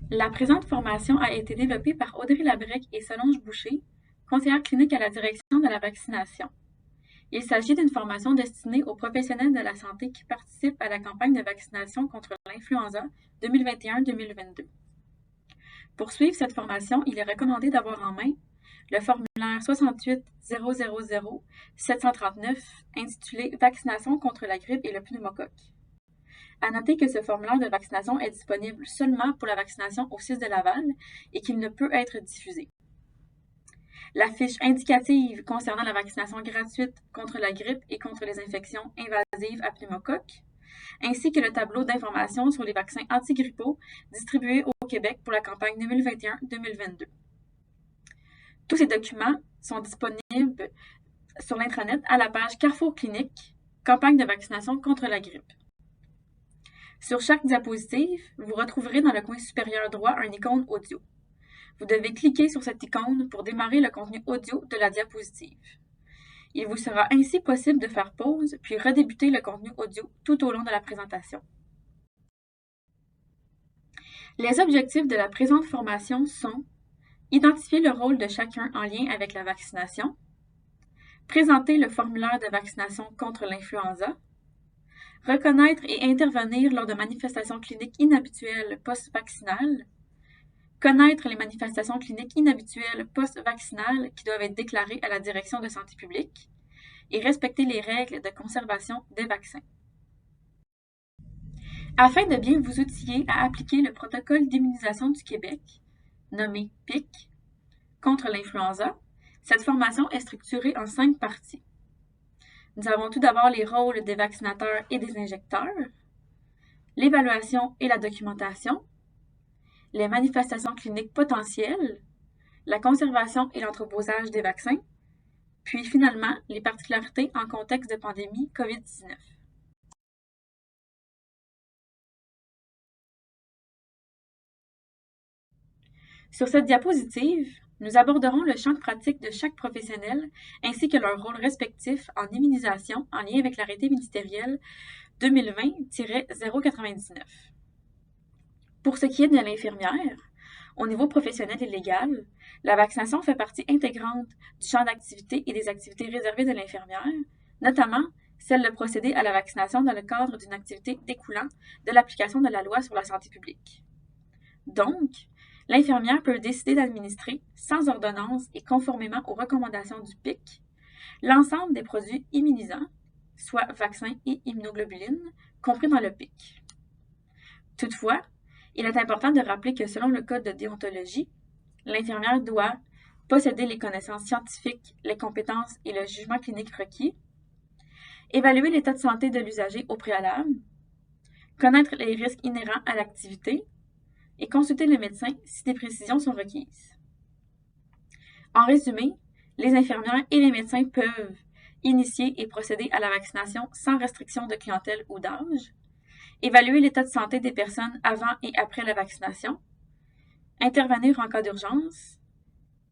La présente formation a été développée par Audrey Labrec et Solange Boucher, conseillères cliniques à la direction de la vaccination. Il s'agit d'une formation destinée aux professionnels de la santé qui participent à la campagne de vaccination contre l'influenza 2021-2022. Pour suivre cette formation, il est recommandé d'avoir en main le formulaire 68 000 739 intitulé Vaccination contre la grippe et le pneumocoque. À noter que ce formulaire de vaccination est disponible seulement pour la vaccination au 6 de Laval et qu'il ne peut être diffusé. La fiche indicative concernant la vaccination gratuite contre la grippe et contre les infections invasives à pneumocoque, ainsi que le tableau d'information sur les vaccins antigrippaux distribués au Québec pour la campagne 2021-2022. Tous ces documents sont disponibles sur l'intranet à la page Carrefour Clinique, campagne de vaccination contre la grippe. Sur chaque diapositive, vous retrouverez dans le coin supérieur droit une icône audio. Vous devez cliquer sur cette icône pour démarrer le contenu audio de la diapositive. Il vous sera ainsi possible de faire pause puis redébuter le contenu audio tout au long de la présentation. Les objectifs de la présente formation sont identifier le rôle de chacun en lien avec la vaccination, présenter le formulaire de vaccination contre l'influenza, reconnaître et intervenir lors de manifestations cliniques inhabituelles post-vaccinales, connaître les manifestations cliniques inhabituelles post-vaccinales qui doivent être déclarées à la direction de santé publique et respecter les règles de conservation des vaccins. Afin de bien vous outiller à appliquer le protocole d'immunisation du Québec, nommé PIC, contre l'influenza, cette formation est structurée en 5 parties. Nous avons tout d'abord les rôles des vaccinateurs et des injecteurs, l'évaluation et la documentation, les manifestations cliniques potentielles, la conservation et l'entreposage des vaccins, puis finalement les particularités en contexte de pandémie COVID-19. Sur cette diapositive, nous aborderons le champ de pratique de chaque professionnel ainsi que leur rôle respectif en immunisation en lien avec l'arrêté ministériel 2020-099. Pour ce qui est de l'infirmière, au niveau professionnel et légal, la vaccination fait partie intégrante du champ d'activité et des activités réservées de l'infirmière, notamment celle de procéder à la vaccination dans le cadre d'une activité découlant de l'application de la loi sur la santé publique. Donc, l'infirmière peut décider d'administrer, sans ordonnance et conformément aux recommandations du PIC, l'ensemble des produits immunisants, soit vaccins et immunoglobulines, compris dans le PIC. Toutefois, il est important de rappeler que selon le code de déontologie, l'infirmière doit posséder les connaissances scientifiques, les compétences et le jugement clinique requis, évaluer l'état de santé de l'usager au préalable, connaître les risques inhérents à l'activité et consulter le médecin si des précisions sont requises. En résumé, les infirmières et les médecins peuvent initier et procéder à la vaccination sans restriction de clientèle ou d'âge, évaluer l'état de santé des personnes avant et après la vaccination, intervenir en cas d'urgence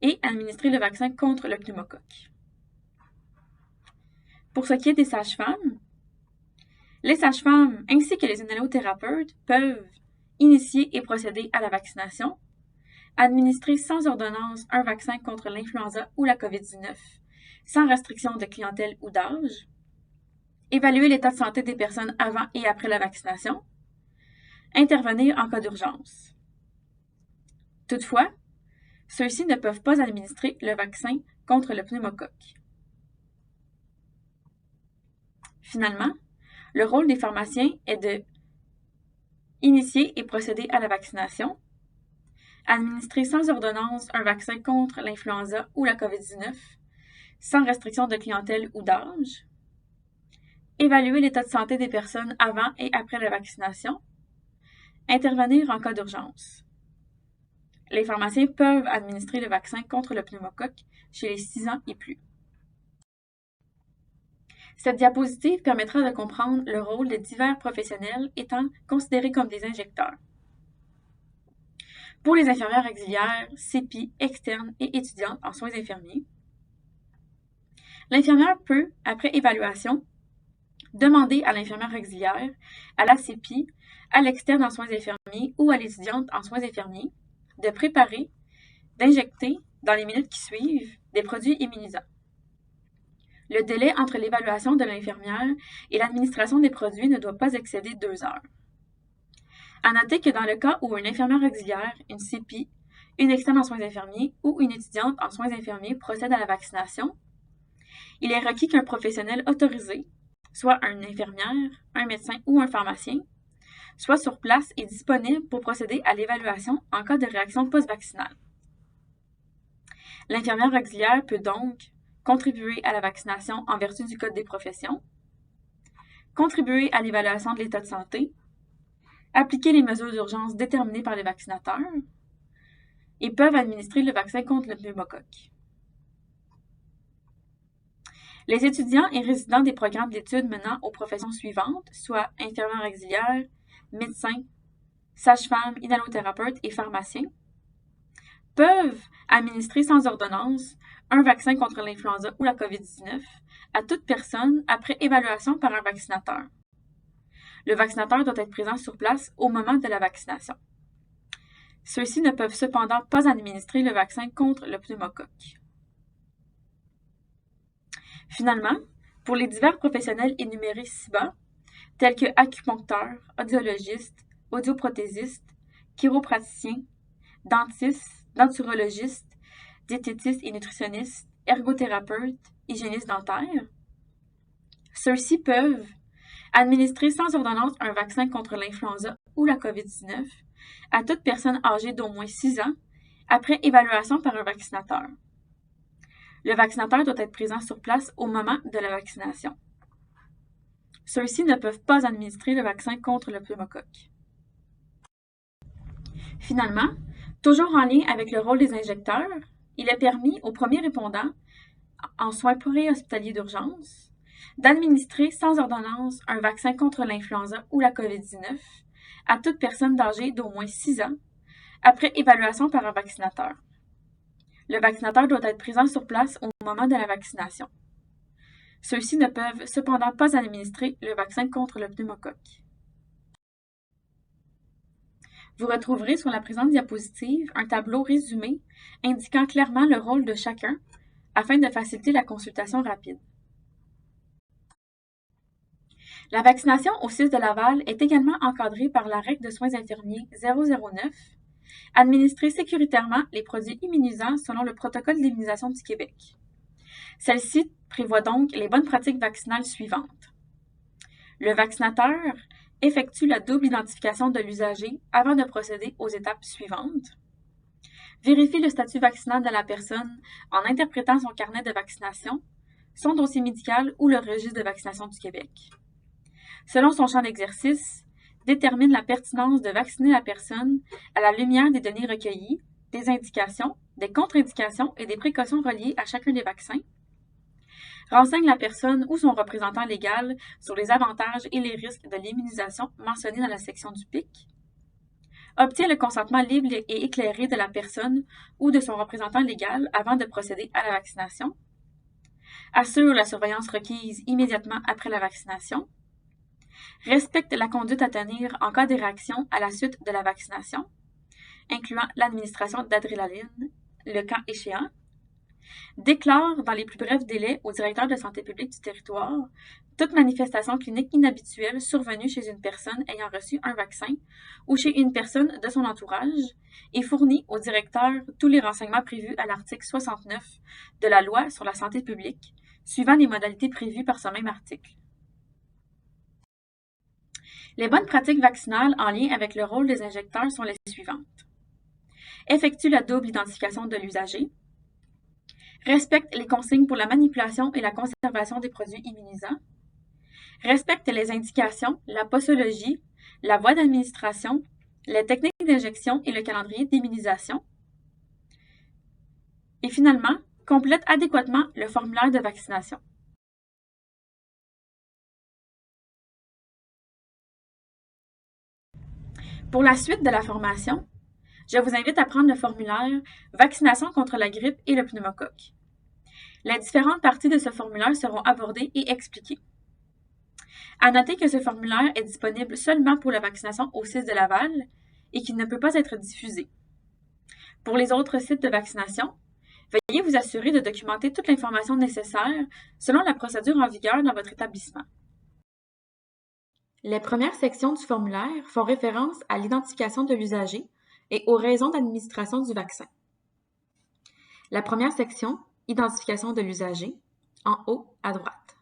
et administrer le vaccin contre le pneumocoque. Pour ce qui est des sages-femmes, les sages-femmes ainsi que les inhalothérapeutes peuvent initier et procéder à la vaccination, administrer sans ordonnance un vaccin contre l'influenza ou la COVID-19 sans restriction de clientèle ou d'âge, évaluer l'état de santé des personnes avant et après la vaccination, intervenir en cas d'urgence. Toutefois, ceux-ci ne peuvent pas administrer le vaccin contre le pneumocoque. Finalement, le rôle des pharmaciens est de initier et procéder à la vaccination, administrer sans ordonnance un vaccin contre l'influenza ou la COVID-19 sans restriction de clientèle ou d'âge, évaluer l'état de santé des personnes avant et après la vaccination, intervenir en cas d'urgence. Les pharmaciens peuvent administrer le vaccin contre le pneumocoque chez les 6 ans et plus. Cette diapositive permettra de comprendre le rôle des divers professionnels étant considérés comme des injecteurs. Pour les infirmières auxiliaires, CEPI, externes et étudiantes en soins infirmiers, l'infirmière peut, après évaluation, demander à l'infirmière auxiliaire, à la CEPI, à l'externe en soins infirmiers ou à l'étudiante en soins infirmiers de préparer, d'injecter, dans les minutes qui suivent, des produits immunisants. Le délai entre l'évaluation de l'infirmière et l'administration des produits ne doit pas excéder 2 heures. À noter que dans le cas où une infirmière auxiliaire, une CPI, une externe en soins infirmiers ou une étudiante en soins infirmiers procède à la vaccination, il est requis qu'un professionnel autorisé, soit une infirmière, un médecin ou un pharmacien, soit sur place et disponible pour procéder à l'évaluation en cas de réaction post-vaccinale. L'infirmière auxiliaire peut donc contribuer à la vaccination en vertu du Code des professions, contribuer à l'évaluation de l'état de santé, appliquer les mesures d'urgence déterminées par les vaccinateurs et peuvent administrer le vaccin contre le pneumocoque. Les étudiants et résidents des programmes d'études menant aux professions suivantes, soit infirmières auxiliaires, médecins, sages-femmes, inhalothérapeutes et pharmaciens, peuvent administrer sans ordonnance un vaccin contre l'influenza ou la COVID-19 à toute personne après évaluation par un vaccinateur. Le vaccinateur doit être présent sur place au moment de la vaccination. Ceux-ci ne peuvent cependant pas administrer le vaccin contre le pneumocoque. Finalement, pour les divers professionnels énumérés ci-bas, tels que acupuncteurs, audiologistes, audioprothésistes, chiropraticiens, dentistes, denturologistes, diététistes et nutritionnistes, ergothérapeutes, hygiénistes dentaires, ceux-ci peuvent administrer sans ordonnance un vaccin contre l'influenza ou la COVID-19 à toute personne âgée d'au moins 6 ans après évaluation par un vaccinateur. Le vaccinateur doit être présent sur place au moment de la vaccination. Ceux-ci ne peuvent pas administrer le vaccin contre le pneumocoque. Finalement, toujours en lien avec le rôle des injecteurs, il est permis aux premiers répondants en soins préhospitaliers d'urgence d'administrer sans ordonnance un vaccin contre l'influenza ou la COVID-19 à toute personne âgée d'au moins 6 ans après évaluation par un vaccinateur. Le vaccinateur doit être présent sur place au moment de la vaccination. Ceux-ci ne peuvent cependant pas administrer le vaccin contre le pneumocoque. Vous retrouverez sur la présente diapositive un tableau résumé indiquant clairement le rôle de chacun afin de faciliter la consultation rapide. La vaccination au CIUS de Laval est également encadrée par la règle de soins infirmiers 009, administrer sécuritairement les produits immunisants selon le protocole d'immunisation du Québec. Celle-ci prévoit donc les bonnes pratiques vaccinales suivantes. Le vaccinateur effectue la double identification de l'usager avant de procéder aux étapes suivantes. Vérifie le statut vaccinal de la personne en interprétant son carnet de vaccination, son dossier médical ou le registre de vaccination du Québec. Selon son champ d'exercice, détermine la pertinence de vacciner la personne à la lumière des données recueillies, des indications, des contre-indications et des précautions reliées à chacun des vaccins. Renseigne la personne ou son représentant légal sur les avantages et les risques de l'immunisation mentionnés dans la section du PIC. Obtient le consentement libre et éclairé de la personne ou de son représentant légal avant de procéder à la vaccination. Assure la surveillance requise immédiatement après la vaccination. Respecte la conduite à tenir en cas de réaction à la suite de la vaccination, incluant l'administration d'adrénaline, le cas échéant. Déclare dans les plus brefs délais au directeur de santé publique du territoire toute manifestation clinique inhabituelle survenue chez une personne ayant reçu un vaccin ou chez une personne de son entourage et fournit au directeur tous les renseignements prévus à l'article 69 de la Loi sur la santé publique, suivant les modalités prévues par ce même article. Les bonnes pratiques vaccinales en lien avec le rôle des injecteurs sont les suivantes. Effectue la double identification de l'usager. Respecte les consignes pour la manipulation et la conservation des produits immunisants. Respecte les indications, la posologie, la voie d'administration, les techniques d'injection et le calendrier d'immunisation. Et finalement, complète adéquatement le formulaire de vaccination. Pour la suite de la formation, je vous invite à prendre le formulaire « Vaccination contre la grippe et le pneumocoque ». Les différentes parties de ce formulaire seront abordées et expliquées. À noter que ce formulaire est disponible seulement pour la vaccination au CIS de Laval et qu'il ne peut pas être diffusé. Pour les autres sites de vaccination, veuillez vous assurer de documenter toute l'information nécessaire selon la procédure en vigueur dans votre établissement. Les premières sections du formulaire font référence à l'identification de l'usager et aux raisons d'administration du vaccin. La première section, identification de l'usager, en haut à droite.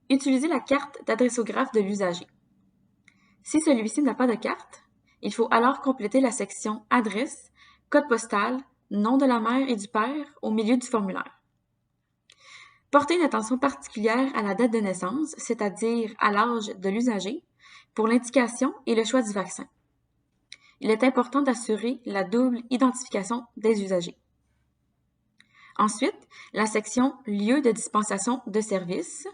Utilisez la carte d'adressographe de l'usager. Si celui-ci n'a pas de carte, il faut alors compléter la section adresse, code postal, nom de la mère et du père au milieu du formulaire. Portez une attention particulière à la date de naissance, c'est-à-dire à l'âge de l'usager, pour l'indication et le choix du vaccin. Il est important d'assurer la double identification des usagers. Ensuite, la section lieu de dispensation de services.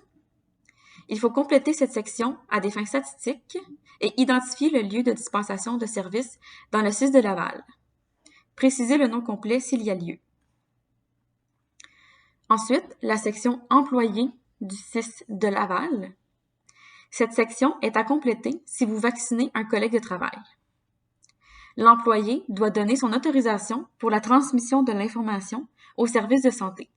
Il faut compléter cette section à des fins statistiques et identifier le lieu de dispensation de services dans le CIS de Laval. Précisez le nom complet s'il y a lieu. Ensuite, la section employé du CIS de Laval. Cette section est à compléter si vous vaccinez un collègue de travail. L'employé doit donner son autorisation pour la transmission de l'information au service de santé.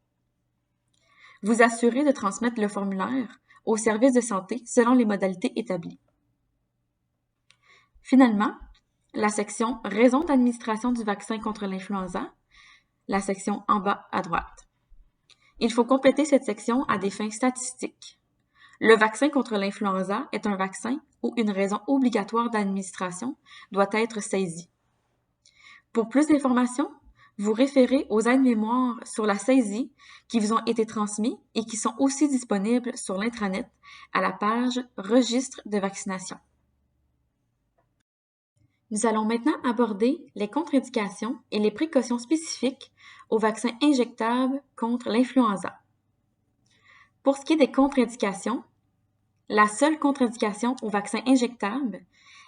Vous assurez de transmettre le formulaire au service de santé selon les modalités établies. Finalement, la section « Raison d'administration du vaccin contre l'influenza », la section en bas à droite. Il faut compléter cette section à des fins statistiques. Le vaccin contre l'influenza est un vaccin où une raison obligatoire d'administration doit être saisie. Pour plus d'informations, vous référez aux aides-mémoires sur la saisie qui vous ont été transmis et qui sont aussi disponibles sur l'intranet à la page « Registre de vaccination ». Nous allons maintenant aborder les contre-indications et les précautions spécifiques au vaccin injectable contre l'influenza. Pour ce qui est des contre-indications, la seule contre-indication au vaccin injectable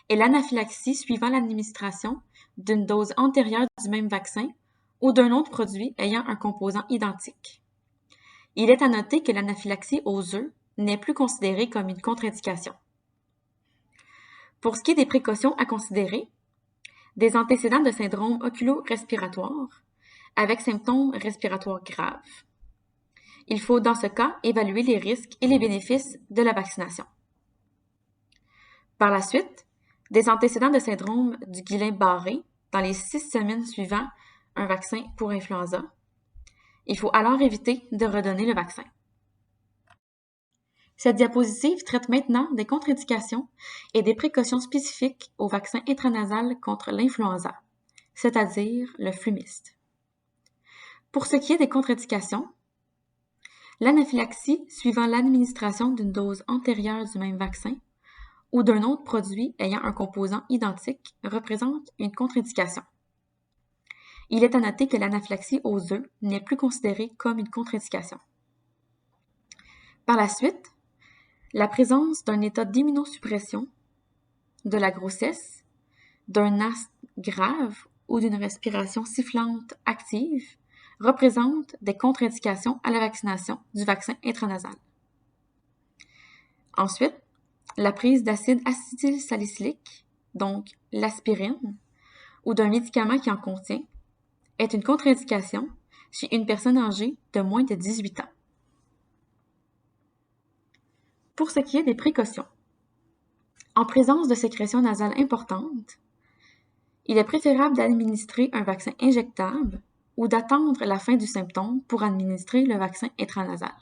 est l'anaphylaxie suivant l'administration d'une dose antérieure du même vaccin ou d'un autre produit ayant un composant identique. Il est à noter que l'anaphylaxie aux œufs n'est plus considérée comme une contre-indication. Pour ce qui est des précautions à considérer, des antécédents de syndrome oculo-respiratoire avec symptômes respiratoires graves. Il faut dans ce cas évaluer les risques et les bénéfices de la vaccination. Par la suite, des antécédents de syndrome du Guillain-Barré dans les 6 semaines suivant un vaccin pour influenza. Il faut alors éviter de redonner le vaccin. Cette diapositive traite maintenant des contre-indications et des précautions spécifiques au vaccin intranasal contre l'influenza, c'est-à-dire le Flumist. Pour ce qui est des contre-indications, l'anaphylaxie suivant l'administration d'une dose antérieure du même vaccin ou d'un autre produit ayant un composant identique représente une contre-indication. Il est à noter que l'anaphylaxie aux œufs n'est plus considérée comme une contre-indication. Par la suite, la présence d'un état d'immunosuppression, de la grossesse, d'un asthme grave ou d'une respiration sifflante active représente des contre-indications à la vaccination du vaccin intranasal. Ensuite, la prise d'acide acétylsalicylique, donc l'aspirine, ou d'un médicament qui en contient, est une contre-indication chez une personne âgée de moins de 18 ans. Pour ce qui est des précautions, en présence de sécrétions nasales importantes, il est préférable d'administrer un vaccin injectable ou d'attendre la fin du symptôme pour administrer le vaccin intranasal.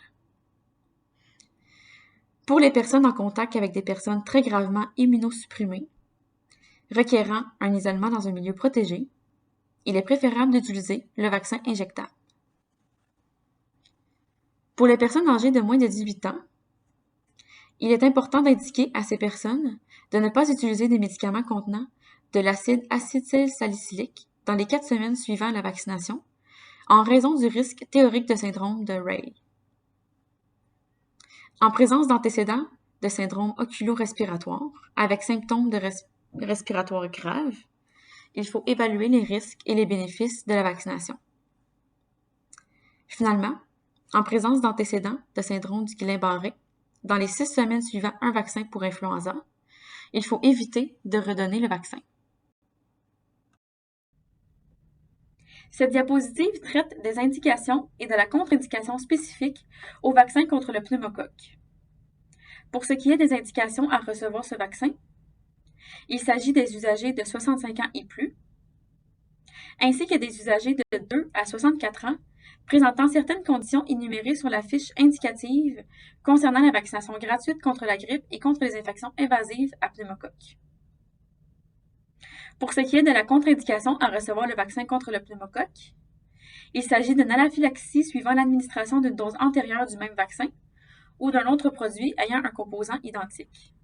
Pour les personnes en contact avec des personnes très gravement immunosupprimées, requérant un isolement dans un milieu protégé, il est préférable d'utiliser le vaccin injectable. Pour les personnes âgées de moins de 18 ans, il est important d'indiquer à ces personnes de ne pas utiliser des médicaments contenant de l'acide acétylsalicylique dans les 4 semaines suivant la vaccination, en raison du risque théorique de syndrome de Rayleigh. En présence d'antécédents de syndrome oculo-respiratoire avec symptômes de respiratoire graves, il faut évaluer les risques et les bénéfices de la vaccination. Finalement, en présence d'antécédents de syndrome du Guillain-Barré, dans les 6 semaines suivant un vaccin pour influenza, il faut éviter de redonner le vaccin. Cette diapositive traite des indications et de la contre-indication spécifique au vaccin contre le pneumocoque. Pour ce qui est des indications à recevoir ce vaccin, il s'agit des usagers de 65 ans et plus, ainsi que des usagers de 2 à 64 ans présentant certaines conditions énumérées sur la fiche indicative concernant la vaccination gratuite contre la grippe et contre les infections invasives à pneumocoque. Pour ce qui est de la contre-indication à recevoir le vaccin contre le pneumocoque, il s'agit d'une anaphylaxie suivant l'administration d'une dose antérieure du même vaccin ou d'un autre produit ayant un composant identique.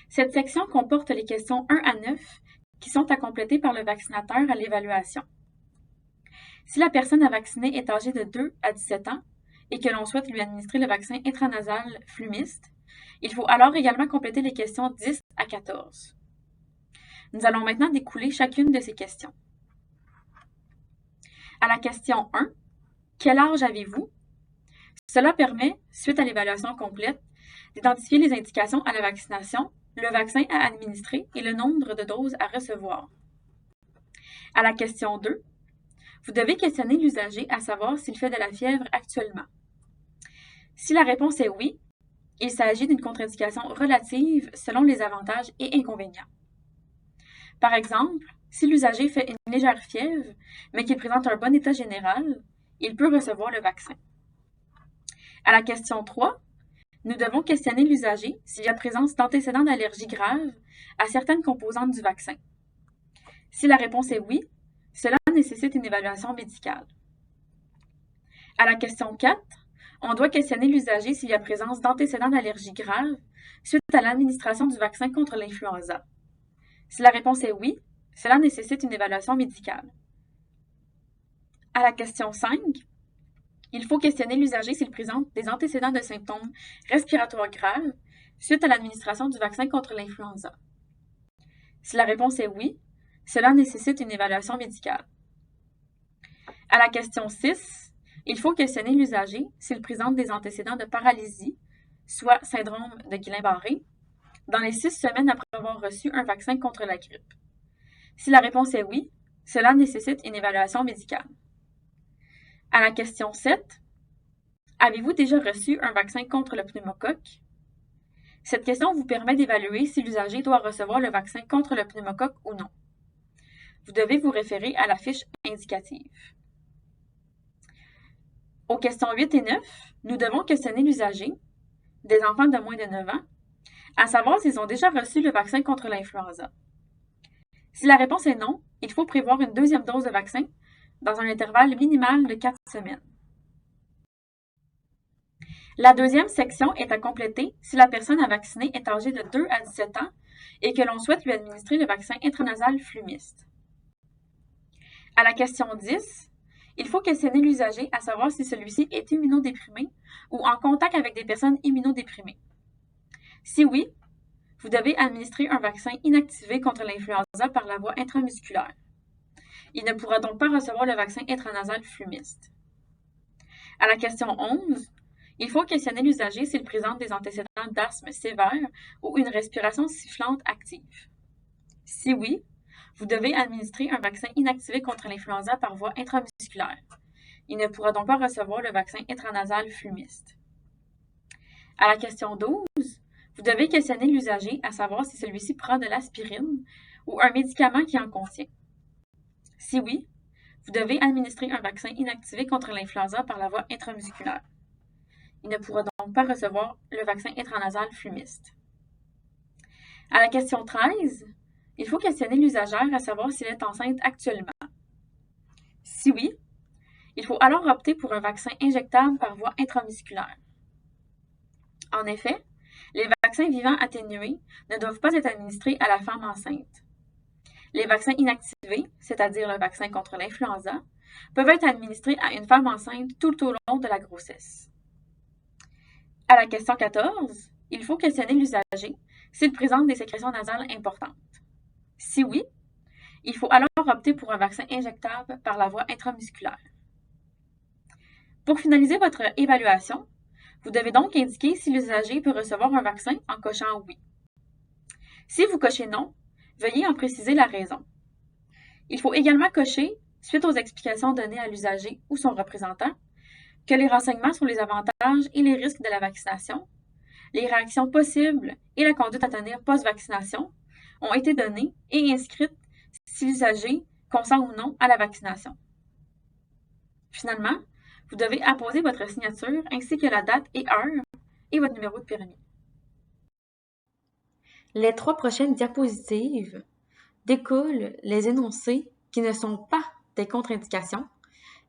Cette section comporte les questions 1 à 9 qui sont à compléter par le vaccinateur à l'évaluation. Si la personne à vacciner est âgée de 2 à 17 ans et que l'on souhaite lui administrer le vaccin intranasal Flumist, il faut alors également compléter les questions 10 à 14. Nous allons maintenant découler chacune de ces questions. À la question 1, quel âge avez-vous? Cela permet, suite à l'évaluation complète, d'identifier les indications à la vaccination, le vaccin à administrer et le nombre de doses à recevoir. À la question 2, vous devez questionner l'usager à savoir s'il fait de la fièvre actuellement. Si la réponse est oui, il s'agit d'une contre-indication relative selon les avantages et inconvénients. Par exemple, si l'usager fait une légère fièvre, mais qu'il présente un bon état général, il peut recevoir le vaccin. À la question 3, nous devons questionner l'usager s'il y a présence d'antécédents d'allergie grave à certaines composantes du vaccin. Si la réponse est oui, cela nécessite une évaluation médicale. À la question 4, on doit questionner l'usager s'il y a présence d'antécédents d'allergie grave suite à l'administration du vaccin contre l'influenza. Si la réponse est oui, cela nécessite une évaluation médicale. À la question 5, il faut questionner l'usager s'il présente des antécédents de symptômes respiratoires graves suite à l'administration du vaccin contre l'influenza. Si la réponse est oui, cela nécessite une évaluation médicale. À la question 6, il faut questionner l'usager s'il présente des antécédents de paralysie, soit syndrome de Guillain-Barré, dans les 6 semaines après avoir reçu un vaccin contre la grippe. Si la réponse est oui, cela nécessite une évaluation médicale. À la question 7, avez-vous déjà reçu un vaccin contre le pneumocoque? Cette question vous permet d'évaluer si l'usager doit recevoir le vaccin contre le pneumocoque ou non. Vous devez vous référer à la fiche indicative. Aux questions 8 et 9, nous devons questionner l'usager, des enfants de moins de 9 ans, à savoir s'ils ont déjà reçu le vaccin contre l'influenza. Si la réponse est non, il faut prévoir une deuxième dose de vaccin dans un intervalle minimal de 4 semaines. La deuxième section est à compléter si la personne à vacciner est âgée de 2 à 17 ans et que l'on souhaite lui administrer le vaccin intranasal Flumist. À la question 10, il faut questionner l'usager à savoir si celui-ci est immunodéprimé ou en contact avec des personnes immunodéprimées. Si oui, vous devez administrer un vaccin inactivé contre l'influenza par la voie intramusculaire. Il ne pourra donc pas recevoir le vaccin intranasal Flumist. À la question 11, il faut questionner l'usager s'il présente des antécédents d'asthme sévère ou une respiration sifflante active. Si oui, vous devez administrer un vaccin inactivé contre l'influenza par voie intramusculaire. Il ne pourra donc pas recevoir le vaccin intranasal Flumist. À la question 12, vous devez questionner l'usager à savoir si celui-ci prend de l'aspirine ou un médicament qui en contient. Si oui, vous devez administrer un vaccin inactivé contre l'influenza par la voie intramusculaire. Il ne pourra donc pas recevoir le vaccin intranasal Flumist. À la question 13, il faut questionner l'usagère à savoir s'il est enceinte actuellement. Si oui, il faut alors opter pour un vaccin injectable par voie intramusculaire. En effet, les vaccins vivants atténués ne doivent pas être administrés à la femme enceinte. Les vaccins inactivés, c'est-à-dire le vaccin contre l'influenza, peuvent être administrés à une femme enceinte tout au long de la grossesse. À la question 14, il faut questionner l'usager s'il présente des sécrétions nasales importantes. Si oui, il faut alors opter pour un vaccin injectable par la voie intramusculaire. Pour finaliser votre évaluation, Vous devez donc indiquer si l'usager peut recevoir un vaccin en cochant oui. Si vous cochez non, veuillez en préciser la raison. Il faut également cocher, suite aux explications données à l'usager ou son représentant, que les renseignements sur les avantages et les risques de la vaccination, les réactions possibles et la conduite à tenir post-vaccination ont été données et inscrites si l'usager consent ou non à la vaccination. Finalement, vous devez apposer votre signature ainsi que la date et heure et votre numéro de permis. Les 3 prochaines diapositives découlent les énoncés qui ne sont pas des contre-indications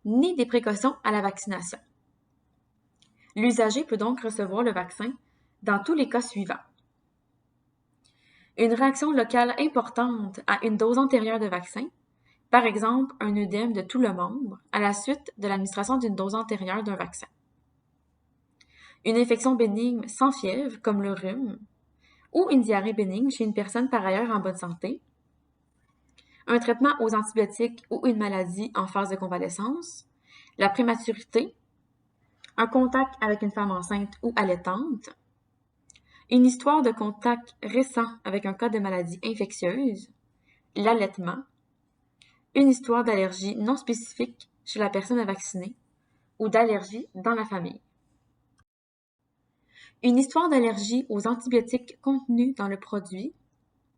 ni des précautions à la vaccination. L'usager peut donc recevoir le vaccin dans tous les cas suivants. Une réaction locale importante à une dose antérieure de vaccin, par exemple un œdème de tout le membre à la suite de l'administration d'une dose antérieure d'un vaccin. Une infection bénigne sans fièvre, comme le rhume, ou une diarrhée bénigne chez une personne par ailleurs en bonne santé, un traitement aux antibiotiques ou une maladie en phase de convalescence, la prématurité, un contact avec une femme enceinte ou allaitante, une histoire de contact récent avec un cas de maladie infectieuse, l'allaitement, une histoire d'allergie non spécifique chez la personne vaccinée ou d'allergie dans la famille. Une histoire d'allergie aux antibiotiques contenus dans le produit,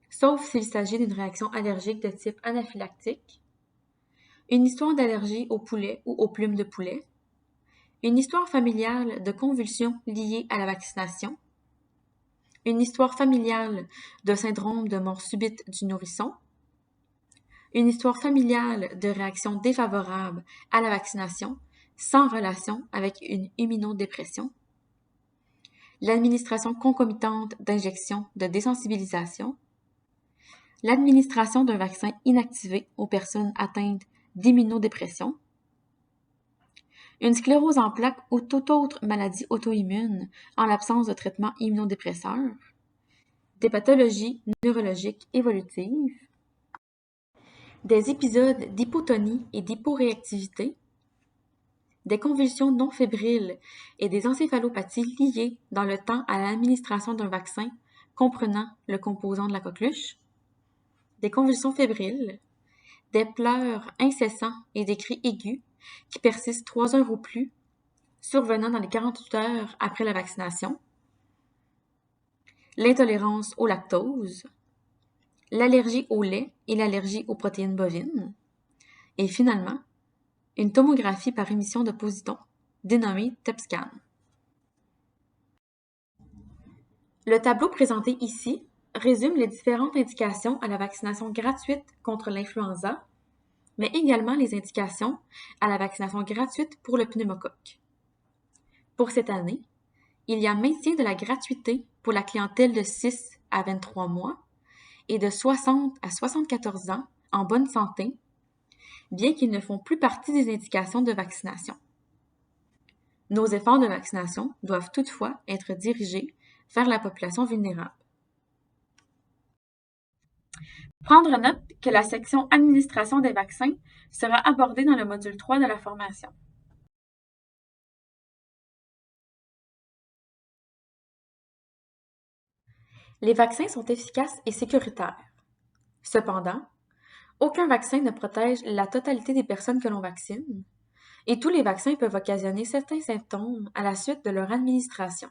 sauf s'il s'agit d'une réaction allergique de type anaphylactique, une histoire d'allergie au poulet ou aux plumes de poulet, une histoire familiale de convulsions liées à la vaccination, une histoire familiale de syndrome de mort subite du nourrisson, une histoire familiale de réactions défavorables à la vaccination sans relation avec une immunodépression, l'administration concomitante d'injections de désensibilisation, l'administration d'un vaccin inactivé aux personnes atteintes d'immunodépression, une sclérose en plaques ou toute autre maladie auto-immune en l'absence de traitement immunodépresseur, des pathologies neurologiques évolutives, des épisodes d'hypotonie et d'hyporéactivité, des convulsions non fébriles et des encéphalopathies liées dans le temps à l'administration d'un vaccin comprenant le composant de la coqueluche, des convulsions fébriles, des pleurs incessants et des cris aigus qui persistent 3 heures ou plus, survenant dans les 48 heures après la vaccination, l'intolérance au lactose, l'allergie au lait et l'allergie aux protéines bovines, et finalement, une tomographie par émission de positons, dénommée TEP-scan. Le tableau présenté ici résume les différentes indications à la vaccination gratuite contre l'influenza, mais également les indications à la vaccination gratuite pour le pneumocoque. Pour cette année, il y a maintien de la gratuité pour la clientèle de 6 à 23 mois et de 60 à 74 ans en bonne santé, bien qu'ils ne font plus partie des indications de vaccination. Nos efforts de vaccination doivent toutefois être dirigés vers la population vulnérable. Prendre note que la section Administration des vaccins sera abordée dans le module 3 de la formation. Les vaccins sont efficaces et sécuritaires. Cependant, aucun vaccin ne protège la totalité des personnes que l'on vaccine, et tous les vaccins peuvent occasionner certains symptômes à la suite de leur administration.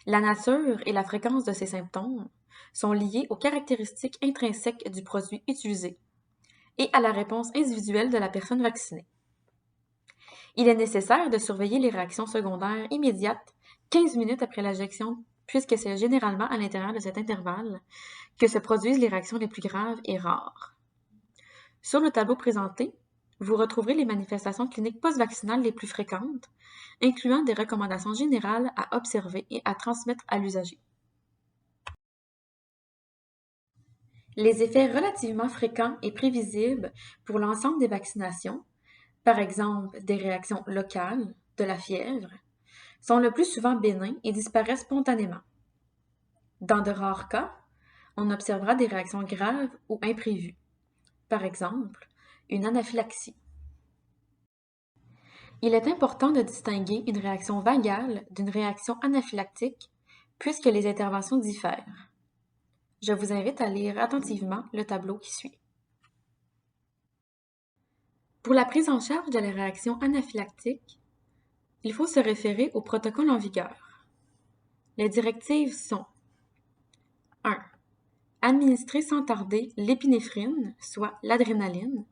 La nature et la fréquence de ces symptômes sont liées aux caractéristiques intrinsèques du produit utilisé et à la réponse individuelle de la personne vaccinée. Il est nécessaire de surveiller les réactions secondaires immédiates 15 minutes après l'injection, puisque c'est généralement à l'intérieur de cet intervalle que se produisent les réactions les plus graves et rares. Sur le tableau présenté, vous retrouverez les manifestations cliniques post-vaccinales les plus fréquentes, incluant des recommandations générales à observer et à transmettre à l'usager. Les effets relativement fréquents et prévisibles pour l'ensemble des vaccinations, par exemple des réactions locales, de la fièvre, sont le plus souvent bénins et disparaissent spontanément. Dans de rares cas, on observera des réactions graves ou imprévues, par exemple une anaphylaxie. Il est important de distinguer une réaction vagale d'une réaction anaphylactique puisque les interventions diffèrent. Je vous invite à lire attentivement le tableau qui suit. Pour la prise en charge de la réaction anaphylactique, il faut se référer au protocole en vigueur. Les directives sont 1. Administrer sans tarder l'épinéphrine, soit l'adrénaline,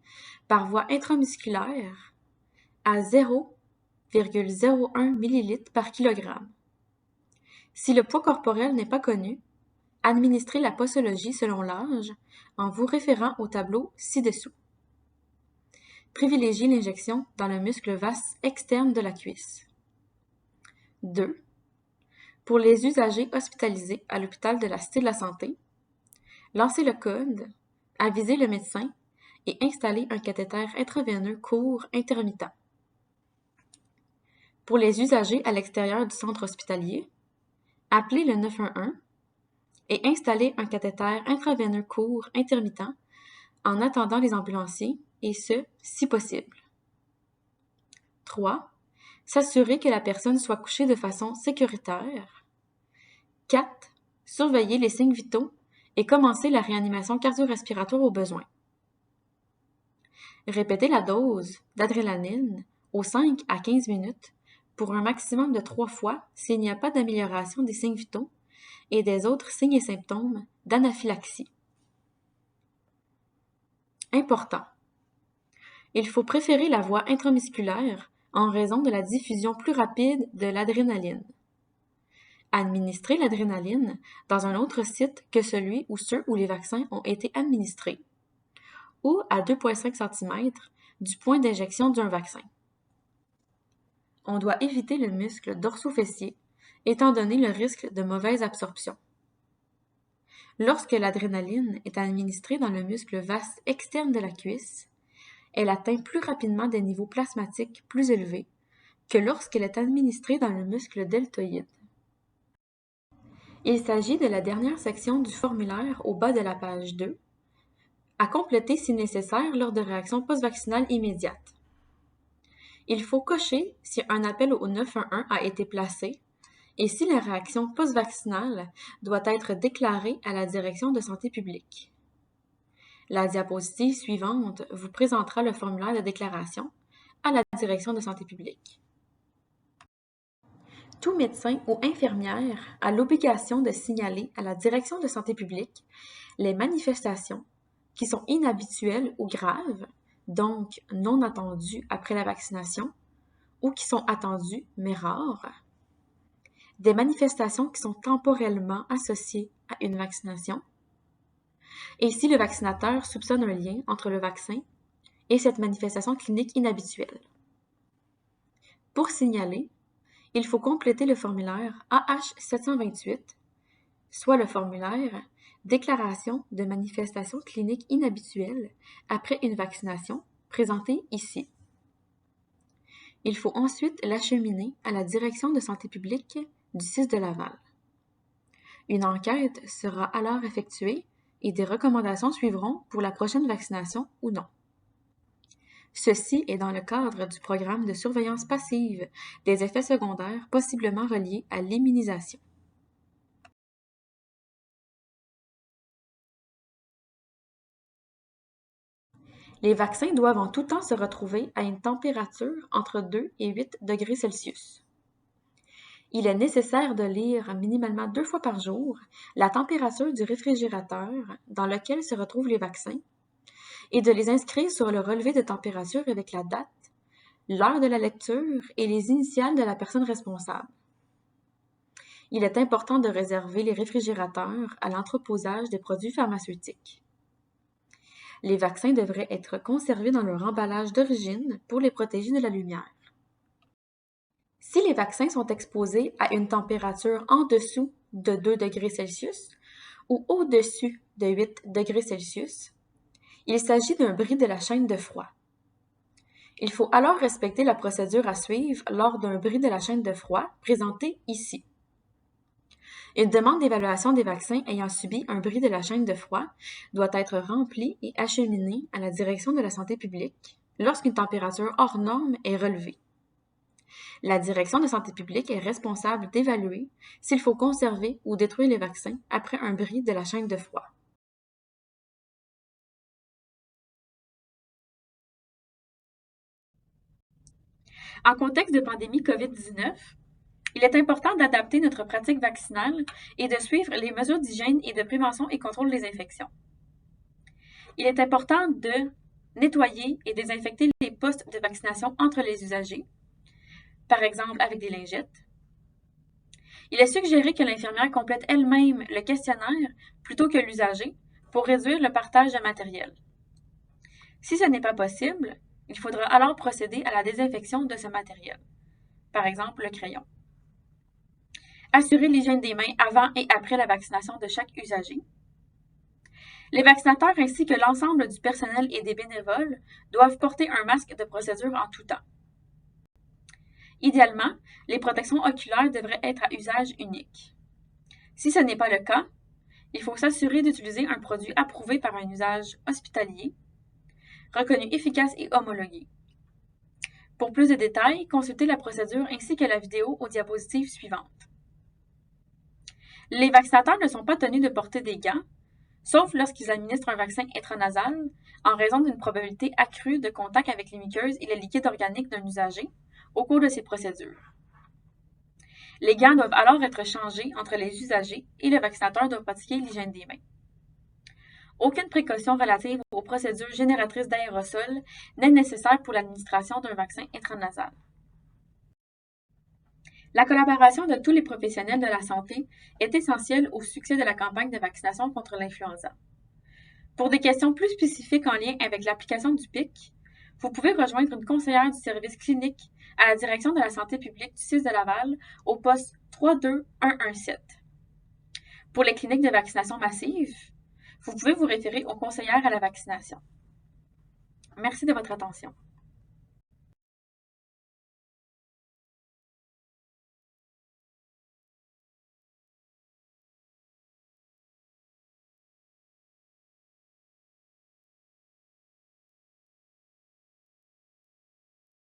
par voie intramusculaire à 0,01 ml par kilogramme. Si le poids corporel n'est pas connu, administrez la posologie selon l'âge en vous référant au tableau ci-dessous. Privilégiez l'injection dans le muscle vas externe de la cuisse. 2. Pour les usagers hospitalisés à l'hôpital de la Cité de la Santé, lancez le code, avisez le médecin et installez un cathéter intraveineux court intermittent. Pour les usagers à l'extérieur du centre hospitalier, appelez le 911 et installez un cathéter intraveineux court intermittent en attendant les ambulanciers, et ce, si possible. 3. S'assurer que la personne soit couchée de façon sécuritaire. 4. Surveiller les signes vitaux et commencer la réanimation cardio-respiratoire au besoin. Répétez la dose d'adrénaline aux 5 à 15 minutes pour un maximum de 3 fois s'il n'y a pas d'amélioration des signes vitaux et des autres signes et symptômes d'anaphylaxie. Important. Il faut préférer la voie intramusculaire en raison de la diffusion plus rapide de l'adrénaline. Administrer l'adrénaline dans un autre site que celui ou ceux où les vaccins ont été administrés, ou à 2,5 cm du point d'injection d'un vaccin. On doit éviter le muscle dorsofessier, étant donné le risque de mauvaise absorption. Lorsque l'adrénaline est administrée dans le muscle vas externe de la cuisse, elle atteint plus rapidement des niveaux plasmatiques plus élevés que lorsqu'elle est administrée dans le muscle deltoïde. Il s'agit de la dernière section du formulaire au bas de la page 2, à compléter si nécessaire lors de réactions post-vaccinales immédiates. Il faut cocher si un appel au 911 a été placé et si la réaction post-vaccinale doit être déclarée à la Direction de santé publique. La diapositive suivante vous présentera le formulaire de déclaration à la Direction de santé publique. Tout médecin ou infirmière a l'obligation de signaler à la Direction de santé publique les manifestations qui sont inhabituelles ou graves, donc non attendues après la vaccination, ou qui sont attendues mais rares, des manifestations qui sont temporellement associées à une vaccination, et si le vaccinateur soupçonne un lien entre le vaccin et cette manifestation clinique inhabituelle. Pour signaler, il faut compléter le formulaire AH728, soit le formulaire Déclaration de manifestation clinique inhabituelle après une vaccination, présenté ici. Il faut ensuite l'acheminer à la Direction de santé publique du CIS de Laval. Une enquête sera alors effectuée et des recommandations suivront pour la prochaine vaccination ou non. Ceci est dans le cadre du programme de surveillance passive des effets secondaires possiblement reliés à l'immunisation. Les vaccins doivent en tout temps se retrouver à une température entre 2 et 8 degrés Celsius. Il est nécessaire de lire minimalement 2 fois par jour la température du réfrigérateur dans lequel se retrouvent les vaccins et de les inscrire sur le relevé de température avec la date, l'heure de la lecture et les initiales de la personne responsable. Il est important de réserver les réfrigérateurs à l'entreposage des produits pharmaceutiques. Les vaccins devraient être conservés dans leur emballage d'origine pour les protéger de la lumière. Si les vaccins sont exposés à une température en dessous de 2 degrés Celsius ou au-dessus de 8 degrés Celsius, il s'agit d'un bris de la chaîne de froid. Il faut alors respecter la procédure à suivre lors d'un bris de la chaîne de froid présenté ici. Une demande d'évaluation des vaccins ayant subi un bris de la chaîne de froid doit être remplie et acheminée à la Direction de la santé publique lorsqu'une température hors norme est relevée. La direction de santé publique est responsable d'évaluer s'il faut conserver ou détruire les vaccins après un bris de la chaîne de froid. En contexte de pandémie COVID-19, il est important d'adapter notre pratique vaccinale et de suivre les mesures d'hygiène et de prévention et contrôle des infections. Il est important de nettoyer et désinfecter les postes de vaccination entre les usagers, par exemple avec des lingettes. Il est suggéré que l'infirmière complète elle-même le questionnaire plutôt que l'usager pour réduire le partage de matériel. Si ce n'est pas possible, il faudra alors procéder à la désinfection de ce matériel, par exemple le crayon. Assurer l'hygiène des mains avant et après la vaccination de chaque usager. Les vaccinateurs ainsi que l'ensemble du personnel et des bénévoles doivent porter un masque de procédure en tout temps. Idéalement, les protections oculaires devraient être à usage unique. Si ce n'est pas le cas, il faut s'assurer d'utiliser un produit approuvé par un usage hospitalier, reconnu efficace et homologué. Pour plus de détails, consultez la procédure ainsi que la vidéo aux diapositives suivantes. Les vaccinateurs ne sont pas tenus de porter des gants, sauf lorsqu'ils administrent un vaccin intranasal, en raison d'une probabilité accrue de contact avec les muqueuses et le liquide organique d'un usager au cours de ces procédures. Les gants doivent alors être changés entre les usagers et le vaccinateur doit pratiquer l'hygiène des mains. Aucune précaution relative aux procédures génératrices d'aérosols n'est nécessaire pour l'administration d'un vaccin intranasal. La collaboration de tous les professionnels de la santé est essentielle au succès de la campagne de vaccination contre l'influenza. Pour des questions plus spécifiques en lien avec l'application du PIC, vous pouvez rejoindre une conseillère du service clinique à la direction de la santé publique du CIS de Laval au poste 32117. Pour les cliniques de vaccination massive, vous pouvez vous référer aux conseillères à la vaccination. Merci de votre attention.